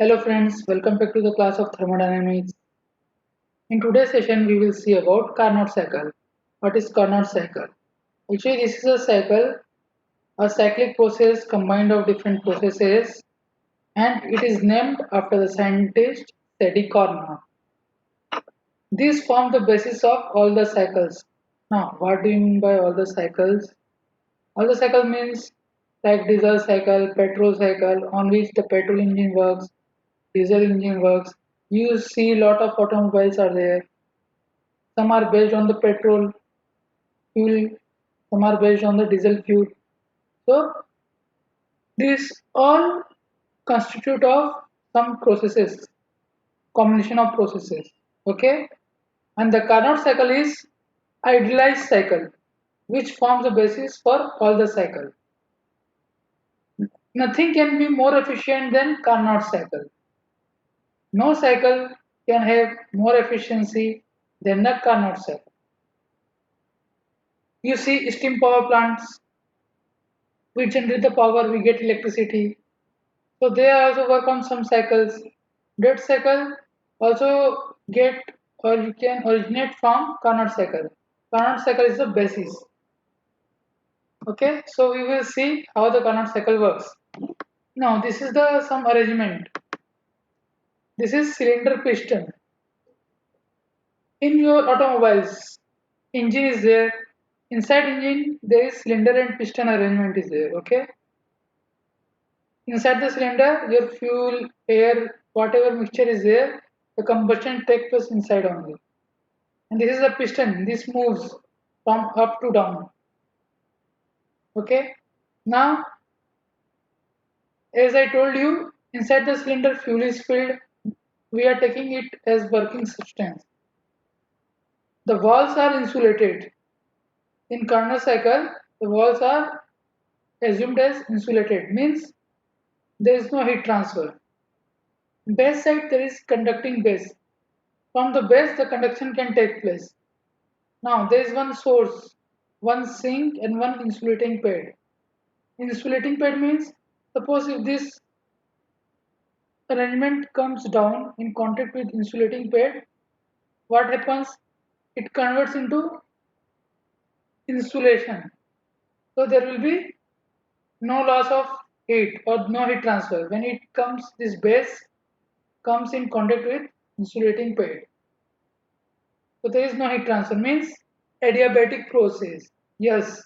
Hello friends, welcome back to the class of thermodynamics. In today's session, we will see about Carnot cycle. What is Carnot cycle? Actually, this is a cyclic process combined of different processes, and it is named after the scientist Carnot. These form the basis of all the cycles. Now, what do you mean by all the cycles? All the cycle means like diesel cycle, petrol cycle, on which the petrol engine works, diesel engine works. You see a lot of automobiles are there. Some are based on the petrol fuel, some are based on the diesel fuel. So these all constitute of some processes, combination of processes. Okay, and the Carnot cycle is idealized cycle, which forms the basis for all the cycle. Nothing can be more efficient than Carnot cycle. No cycle can have more efficiency than the Carnot cycle. You see steam power plants, we generate the power, we get electricity. So they also work on some cycles. That cycle also get or you can originate from Carnot cycle. Carnot cycle is the basis. Okay, so we will see how the Carnot cycle works. Now this is the some arrangement. This is cylinder piston. In your automobiles, engine is there. Inside engine, there is cylinder and piston arrangement is there. Okay. Inside the cylinder, your fuel, air, whatever mixture is there, the combustion takes place inside only. And this is the piston. This moves from up to down. Okay. Now, as I told you, inside the cylinder, fuel is filled. We are taking it as working substance. The walls are insulated. In Carnot cycle, the walls are assumed as insulated, means there is no heat transfer. Base side there is conducting base. From the base the conduction can take place. Now there is one source, one sink and one insulating pad. Insulating pad means suppose if this arrangement comes down in contact with insulating pad, what happens? It converts into insulation. So there will be no loss of heat or no heat transfer. When it comes, this base comes in contact with insulating pad. So there is no heat transfer, means adiabatic process. Yes,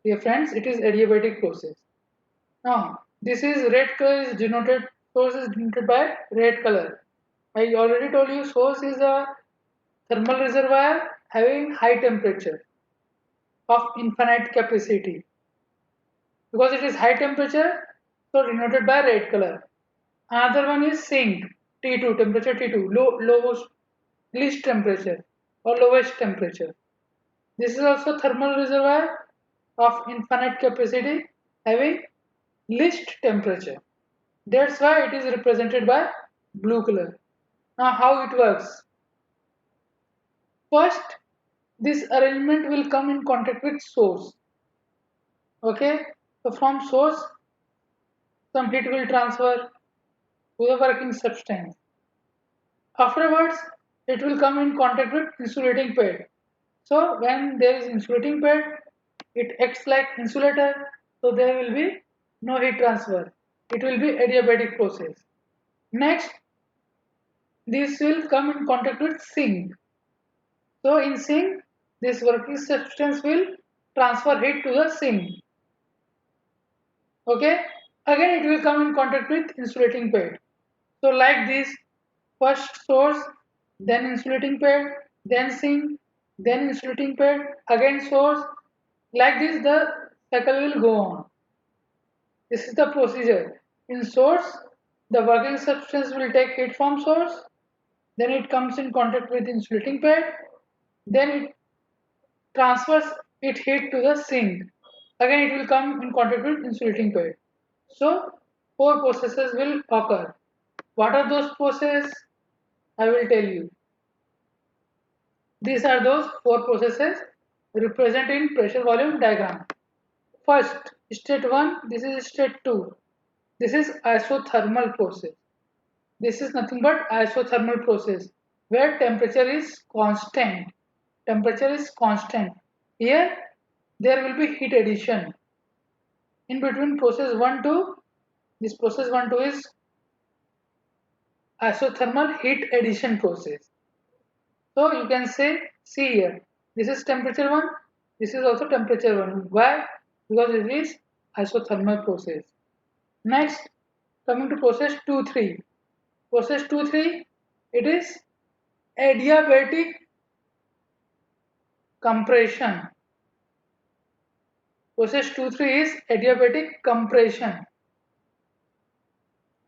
dear friends, it is adiabatic process. Now, this is red color is denoted, source is denoted by red color. I already told you source is a thermal reservoir having high temperature of infinite capacity. Because it is high temperature, so denoted by red color. Another one is sink, T2, temperature T2, lowest, least temperature or lowest temperature. This is also thermal reservoir of infinite capacity having least temperature. That's why it is represented by blue color. Now how it works? First, this arrangement will come in contact with source. Okay, so from source, some heat will transfer to the working substance. Afterwards, it will come in contact with insulating pad. So when there is insulating pad, it acts like insulator, so there will be no heat transfer. It will be adiabatic process. Next, this will come in contact with sink. So in sink, this working substance will transfer heat to the sink. Okay, again it will come in contact with insulating pad. So like this, first source, then insulating pad, then sink, then insulating pad, again source. Like this the cycle will go on. This is the procedure. In source, the working substance will take heat from source, then it comes in contact with insulating pad, then it transfers its heat to the sink. Again it will come in contact with insulating pad. So four processes will occur. What are those processes? I will tell you. These are those four processes represented in pressure volume diagram. First, state 1, this is state 2. This is isothermal process. This is nothing but isothermal process where temperature is constant. Temperature is constant. Here there will be heat addition. In between process 1 to this process 1 2 is isothermal heat addition process. So you can say, see here, this is temperature 1, this is also temperature 1. Why? Because it is isothermal process. Next, coming to process 2-3. Process 2-3, it is adiabatic compression. Process 2-3 is adiabatic compression.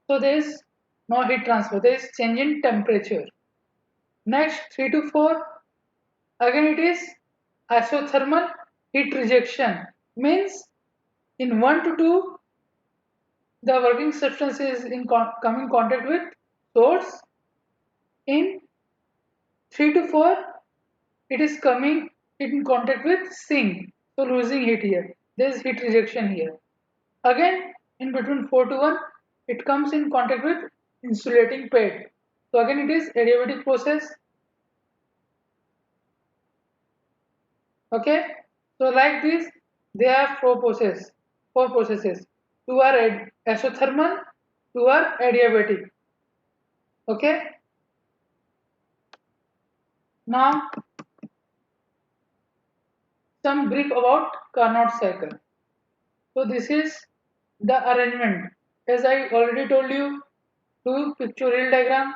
So there is no heat transfer, there is change in temperature. Next, 3 to 4, again it is isothermal heat rejection. Means in 1 to 2, the working substance is coming contact with source. In 3 to 4, it is coming in contact with sink. So losing heat here. There is heat rejection here. Again, in between 4 to 1, it comes in contact with insulating pad. So again it is adiabatic process. Okay. So like this, there are four processes. Two are isothermal, two are adiabatic. Okay. Now some brief about Carnot cycle. So this is the arrangement. As I already told you, to pictorial diagram,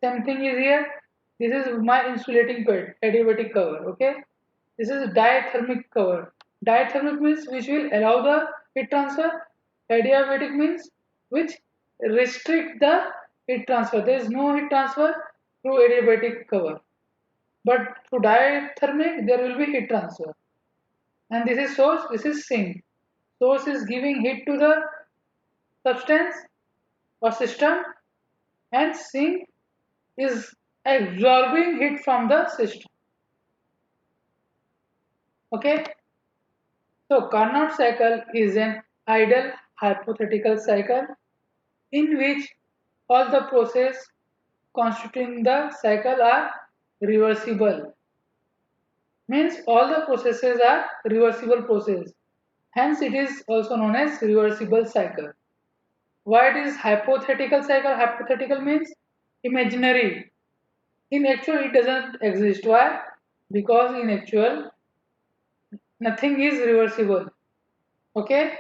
same thing is here. This is my insulating pad, adiabatic cover. Okay. This is diathermic cover. Diathermic means which will allow the heat transfer. Adiabatic means which restrict the heat transfer. There is no heat transfer through adiabatic cover. But through diathermic, there will be heat transfer. And this is source, this is sink. Source is giving heat to the substance or system, and sink is absorbing heat from the system. Okay. So Carnot cycle is an ideal hypothetical cycle in which all the processes constituting the cycle are reversible. Means all the processes are reversible process. Hence it is also known as reversible cycle. Why it is hypothetical cycle? Hypothetical means imaginary. In actual it doesn't exist. Why? Because in actual nothing is reversible. Okay.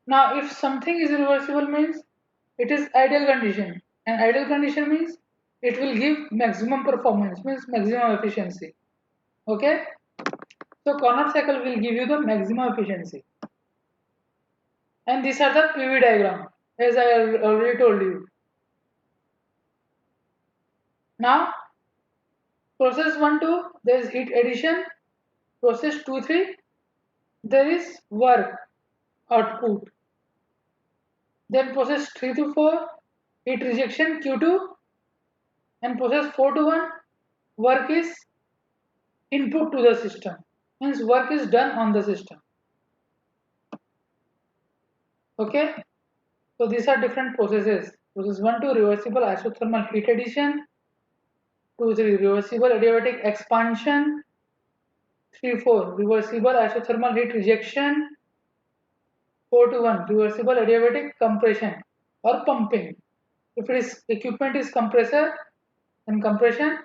Now if something is reversible means it is ideal condition, and ideal condition means it will give maximum performance, means maximum efficiency. Okay. So Carnot cycle will give you the maximum efficiency. And these are the PV diagram as I already told you. Now process 1 2, there is heat addition. Process 2 3, there is work output. Then process 3 to 4, heat rejection Q2, and process 4 to 1, work is input to the system, means work is done on the system. Okay. So these are different processes. Process 1 2, reversible isothermal heat addition. 2 3, reversible adiabatic expansion. 3 4, reversible isothermal heat rejection. 4 to 1, reversible adiabatic compression or pumping. If it is equipment is compressor, then compression.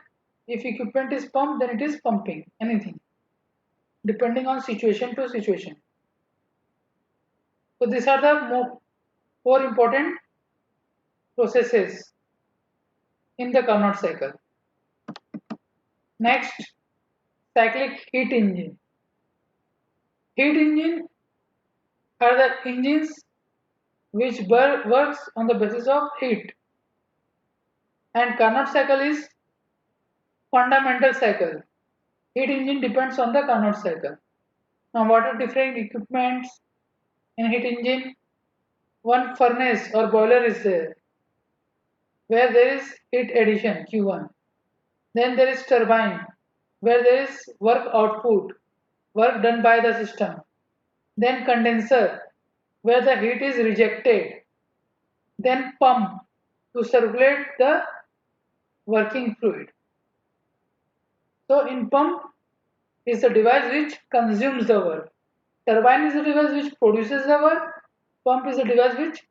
If equipment is pump, then it is pumping. Anything, depending on situation to situation. So these are the four important processes in the Carnot cycle. Next, cyclic heat engine. Heat engine are the engines which works on the basis of heat, and Carnot cycle is fundamental cycle. Heat engine depends on the Carnot cycle. Now what are different equipments in heat engine? One furnace or boiler is there where there is heat addition Q1. Then there is turbine where there is work output, work done by the system. Then condenser where the heat is rejected. Then pump to circulate the working fluid. So in pump is the device which consumes the work. Turbine is the device which produces the work. Pump is the device which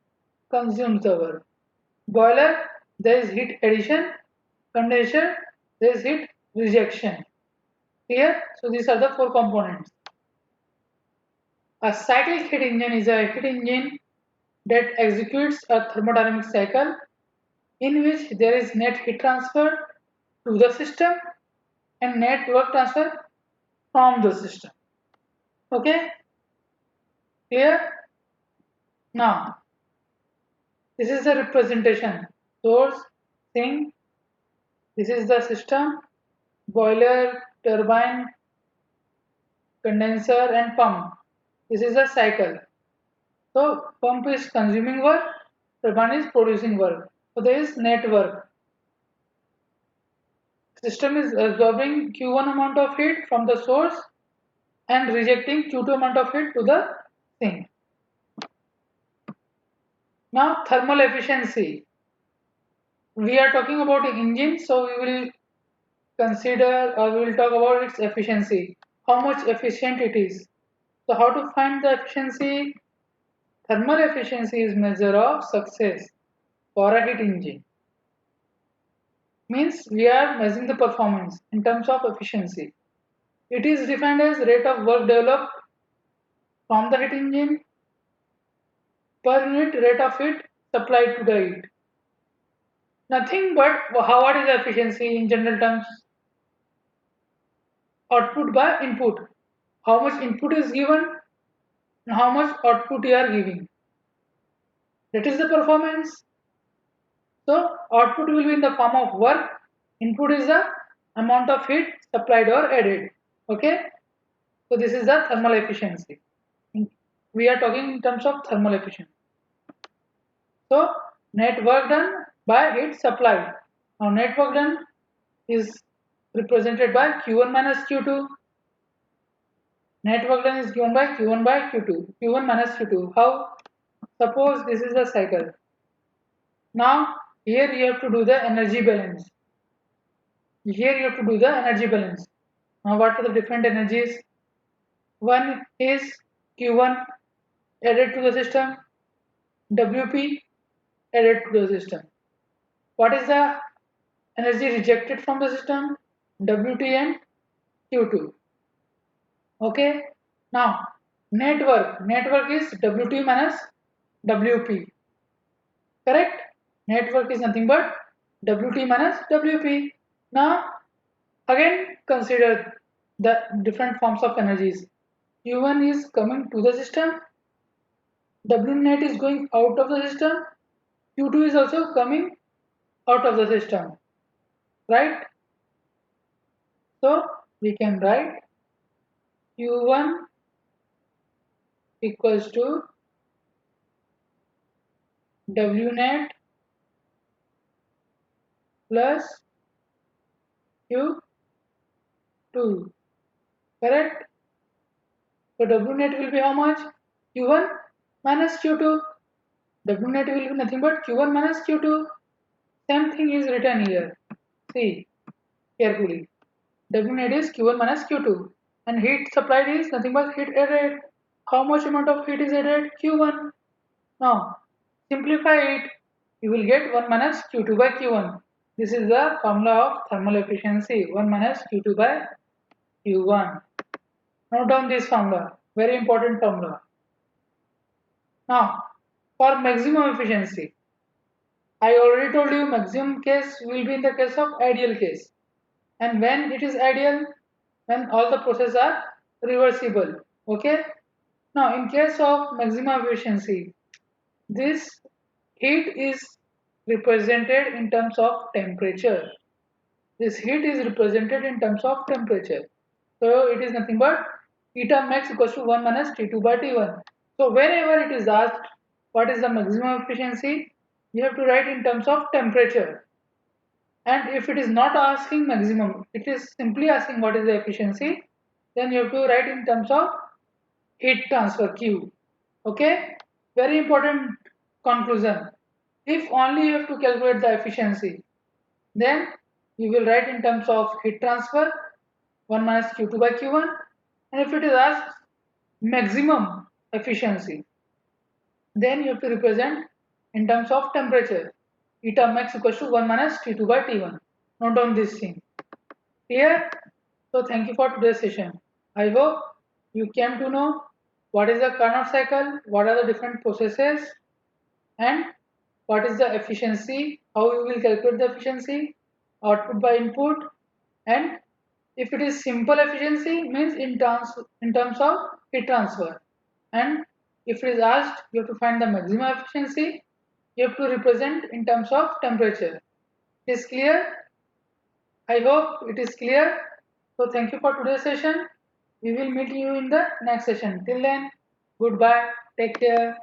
consumes the work. Boiler, there is heat addition. Condenser, there is heat rejection. Clear? So these are the four components. A cyclic heat engine is a heat engine that executes a thermodynamic cycle in which there is net heat transfer to the system and net work transfer from the system. Okay? Clear? Now, this is the representation. Source, sink, this is the system, boiler, turbine, condenser and pump. This is a cycle. So pump is consuming work, turbine is producing work. So there is net work. System is absorbing Q1 amount of heat from the source and rejecting Q2 amount of heat to the sink. Now thermal efficiency. We are talking about an engine, so we will consider or we will talk about its efficiency. How much efficient it is. So how to find the efficiency? Thermal efficiency is measure of success for a heat engine. Means we are measuring the performance in terms of efficiency. It is defined as rate of work developed from the heat engine per unit rate of heat supplied to the heat. Nothing but what is the efficiency in general terms? Output by input. How much input is given and how much output you are giving. That is the performance. So output will be in the form of work. Input is the amount of heat supplied or added. Okay. So this is the thermal efficiency. We are talking in terms of thermal efficiency. So net work done by heat supplied. Now net work done is represented by Q1 minus Q2. Net work done is given by Q1 by Q2. Q1 minus Q2. How? Suppose this is the cycle. Now here you have to do the energy balance. Here you have to do the energy balance. Now what are the different energies? One is Q1 added to the system, WP added to the system. What is the energy rejected from the system? WT and Q2. Okay. Now network is WT minus WP. Correct? Network is nothing but WT minus WP. Now again consider the different forms of energies. Q1 is coming to the system, W net is going out of the system, Q2 is also coming out of the system, right? So we can write Q1 equals to W net plus Q2, correct? So W net will be how much? Q1 minus Q2. W net will be nothing but Q1 minus Q2. Same thing is written here. See carefully. W net is Q1 minus Q2 and heat supplied is nothing but heat added. How much amount of heat is added? Q1. Now simplify it. You will get 1 minus Q2 by Q1. This is the formula of thermal efficiency. 1 minus Q2 by Q1. Note down this formula. Very important formula. Now for maximum efficiency. I already told you maximum case will be in the case of ideal case. And when it is ideal, when all the processes are reversible. Okay. Now in case of maximum efficiency, this heat is represented in terms of temperature. This heat is represented in terms of temperature. So it is nothing but eta max equals to 1 minus T2 by T1. So whenever it is asked what is the maximum efficiency, you have to write in terms of temperature. And if it is not asking maximum, it is simply asking what is the efficiency, then you have to write in terms of heat transfer Q. Okay, very important conclusion. If only you have to calculate the efficiency, then you will write in terms of heat transfer 1 minus Q2 by Q1, and if it is asked maximum efficiency, then you have to represent in terms of temperature. Eta max equals to 1 minus T2 by T1. Note down this thing. Clear? So thank you for today's session. I hope you came to know what is the Carnot cycle, what are the different processes, and what is the efficiency, how you will calculate the efficiency, output by input, and if it is simple efficiency means in terms of heat transfer, and if it is asked you have to find the maximum efficiency, you have to represent in terms of temperature. It is clear? I hope it is clear. So thank you for today's session. We will meet you in the next session. Till then, goodbye. Take care.